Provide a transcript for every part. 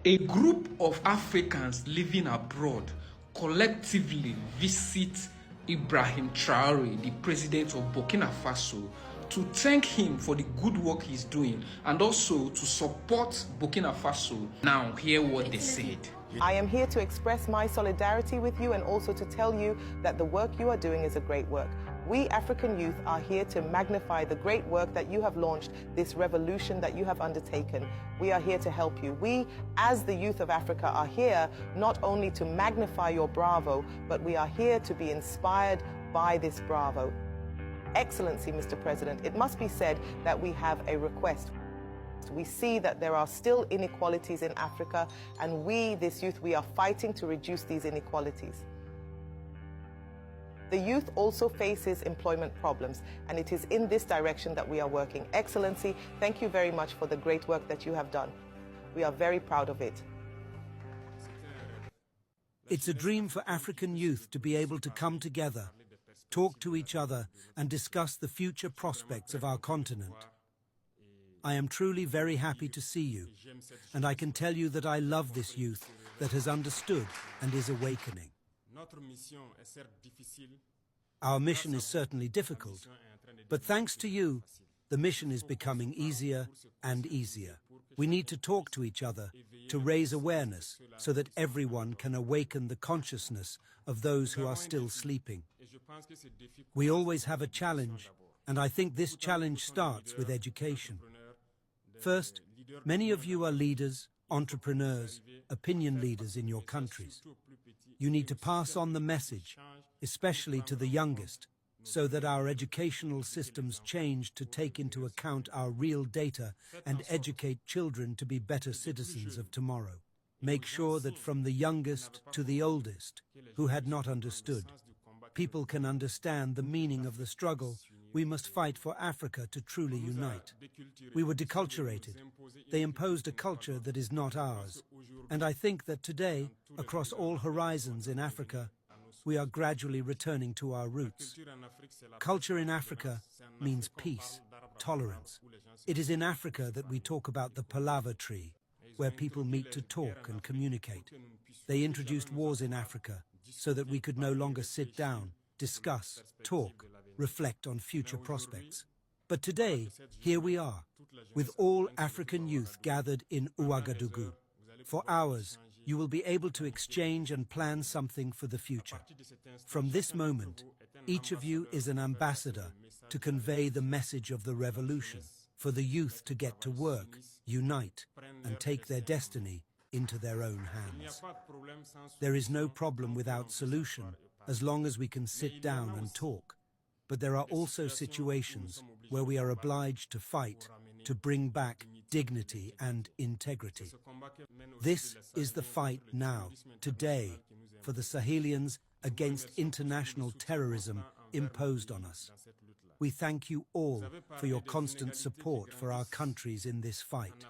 A group of Africans living abroad collectively visit Ibrahim Traore, the president of Burkina Faso, to thank him for the good work he's doing and also to support Burkina Faso. Now, hear what they said. I am here to express my solidarity with you and also to tell you that the work you are doing is a great work. We African youth are here to magnify the great work that you have launched, this revolution that you have undertaken. We are here to help you. We, as the youth of Africa, are here not only to magnify your bravo, but we are here to be inspired by this bravo. Excellency, Mr. President, it must be said that we have a request. We see that there are still inequalities in Africa, and we, this youth, we are fighting to reduce these inequalities. The youth also faces employment problems, and it is in this direction that we are working. Excellency, thank you very much for the great work that you have done. We are very proud of it. It's a dream for African youth to be able to come together, talk to each other, and discuss the future prospects of our continent. I am truly very happy to see you, and I can tell you that I love this youth that has understood and is awakening. Our mission is certainly difficult, but thanks to you, the mission is becoming easier and easier. We need to talk to each other, to raise awareness, so that everyone can awaken the consciousness of those who are still sleeping. We always have a challenge, and I think this challenge starts with education. First, many of you are leaders, entrepreneurs, opinion leaders in your countries. You need to pass on the message, especially to the youngest, so that our educational systems change to take into account our real data and educate children to be better citizens of tomorrow. Make sure that from the youngest to the oldest, who had not understood, people can understand the meaning of the struggle. We must fight for Africa to truly unite. We were deculturated. They imposed a culture that is not ours. And I think that today, across all horizons in Africa, we are gradually returning to our roots. Culture in Africa means peace, tolerance. It is in Africa that we talk about the palaver tree, where people meet to talk and communicate. They introduced wars in Africa so that we could no longer sit down, discuss, talk, reflect on future prospects. But today, here we are, with all African youth gathered in Ouagadougou. For hours, you will be able to exchange and plan something for the future. From this moment, each of you is an ambassador to convey the message of the revolution, for the youth to get to work, unite, and take their destiny into their own hands. There is no problem without solution, as long as we can sit down and talk. But there are also situations where we are obliged to fight to bring back dignity and integrity. This is the fight now, today, for the Sahelians against international terrorism imposed on us. We thank you all for your constant support for our countries in this fight.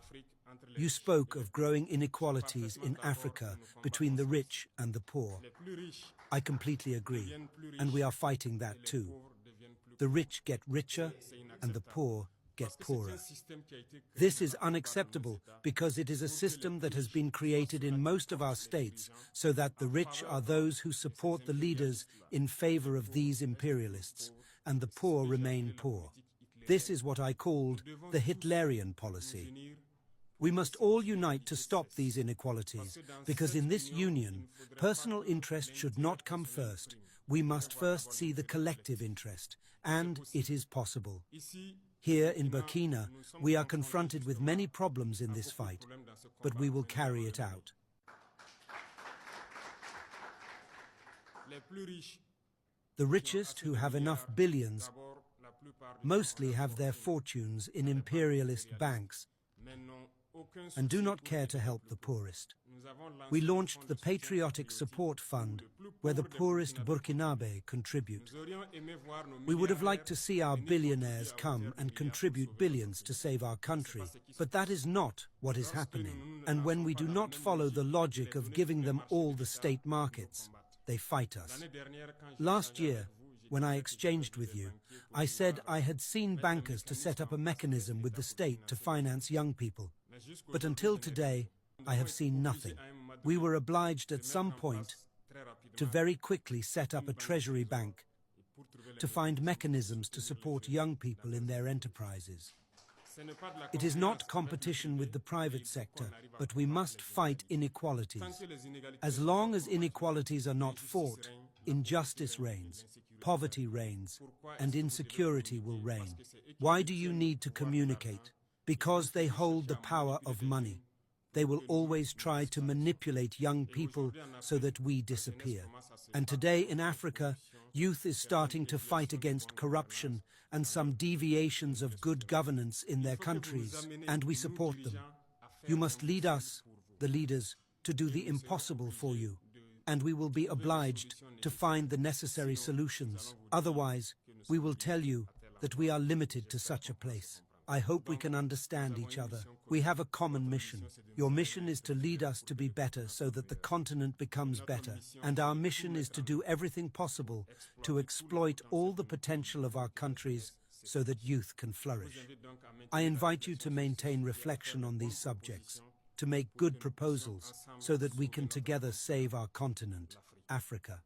You spoke of growing inequalities in Africa between the rich and the poor. I completely agree, and we are fighting that too. The rich get richer and the poor get poorer. This is unacceptable because it is a system that has been created in most of our states so that the rich are those who support the leaders in favor of these imperialists, and the poor remain poor. This is what I called the Hitlerian policy. We must all unite to stop these inequalities, because in this union, personal interest should not come first. We must first see the collective interest, and it is possible. Here in Burkina, we are confronted with many problems in this fight, but we will carry it out. The richest, who have enough billions, mostly have their fortunes in imperialist banks and do not care to help the poorest. We launched the Patriotic Support Fund, where the poorest Burkinabe contribute. We would have liked to see our billionaires come and contribute billions to save our country, but that is not what is happening. And when we do not follow the logic of giving them all the state markets, they fight us. Last year, when I exchanged with you, I said I had seen bankers to set up a mechanism with the state to finance young people. But until today, I have seen nothing. We were obliged at some point to very quickly set up a treasury bank to find mechanisms to support young people in their enterprises. It is not competition with the private sector, but we must fight inequalities. As long as inequalities are not fought, injustice reigns, poverty reigns, and insecurity will reign. Why do you need to communicate? Because they hold the power of money. They will always try to manipulate young people so that we disappear. And today in Africa, youth is starting to fight against corruption and some deviations of good governance in their countries, and we support them. You must lead us, the leaders, to do the impossible for you, and we will be obliged to find the necessary solutions. Otherwise, we will tell you that we are limited to such a place. I hope we can understand each other. We have a common mission. Your mission is to lead us to be better so that the continent becomes better. And our mission is to do everything possible to exploit all the potential of our countries so that youth can flourish. I invite you to maintain reflection on these subjects, to make good proposals so that we can together save our continent, Africa.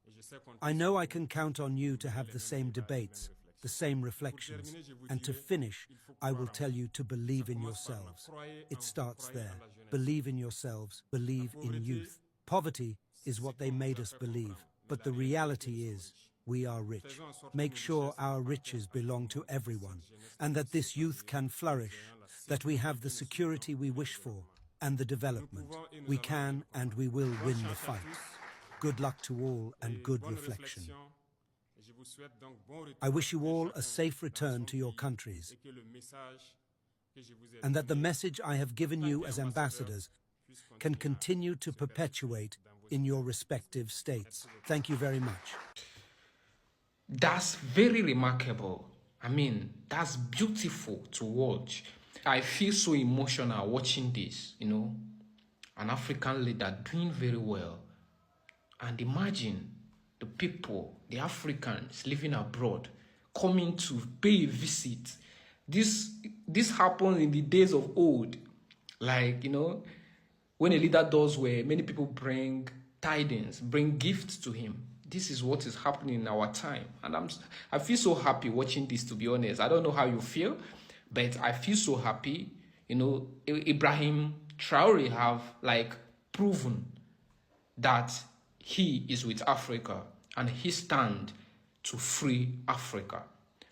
I know I can count on you to have the same debates, the same reflections, and to finish, I will tell you to believe in yourselves. It starts there. Believe in yourselves, believe in youth. Poverty is what they made us believe, but the reality is we are rich. Make sure our riches belong to everyone, and that this youth can flourish, that we have the security we wish for, and the development. We can and we will win the fight. Good luck to all and good reflection. I wish you all a safe return to your countries, and that the message I have given you as ambassadors can continue to perpetuate in your respective states. Thank you very much. That's very remarkable. I mean, that's beautiful to watch. I feel so emotional watching this, an African leader doing very well. And imagine the people, the Africans living abroad, coming to pay a visit. This happened in the days of old. Like, when a leader does well, many people bring tidings, bring gifts to him. This is what is happening in our time. And I feel so happy watching this, to be honest. I don't know how you feel, but I feel so happy. Ibrahim Traore have proven that he is with Africa and he stands to free Africa.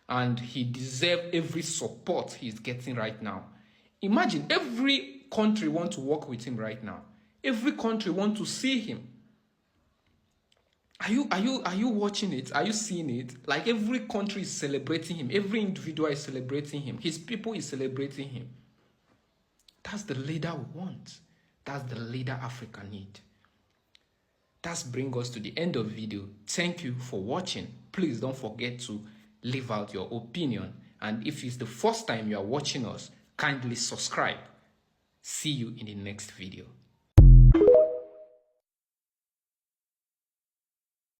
And he deserves every support he's getting right now. Imagine every country wants to work with him right now. Every country wants to see him. Are you watching it? Are you seeing it? Like every country is celebrating him. Every individual is celebrating him. His people is celebrating him. That's the leader we want. That's the leader Africa needs. That brings us to the end of the video. Thank you for watching. Please don't forget to leave out your opinion. And if it's the first time you are watching us, kindly subscribe. See you in the next video.